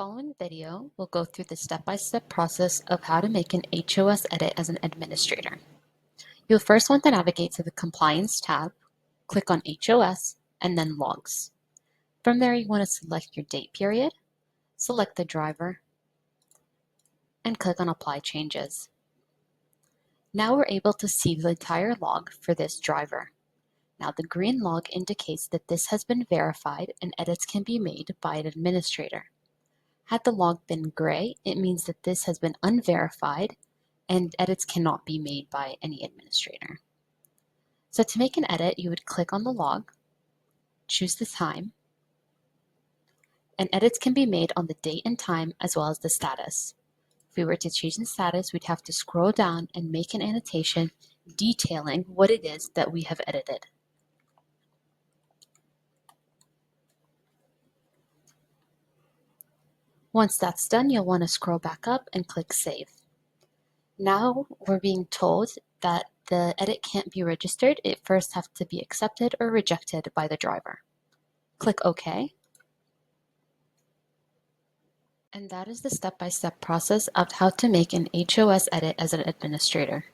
following video, we'll go through the step-by-step process of how to make an HOS edit as an administrator. You'll first want to navigate to the Compliance tab, click on HOS, and then Logs. From there, you want to select your date period, select the driver, and click on Apply Changes. Now we're able to see the entire log for this driver. Now the green log indicates that this has been verified and edits can be made by an administrator. Had the log been gray, it means that this has been unverified and edits cannot be made by any administrator. So to make an edit, you would click on the log, choose the time, and edits can be made on the date and time as well as the status. If we were to change the status, we'd have to scroll down and make an annotation detailing what it is that we have edited. Once that's done, you'll want to scroll back up and click Save. Now we're being told that the edit can't be registered. It first has to be accepted or rejected by the driver. Click OK. And that is the step-by-step process of how to make an HOS edit as an administrator.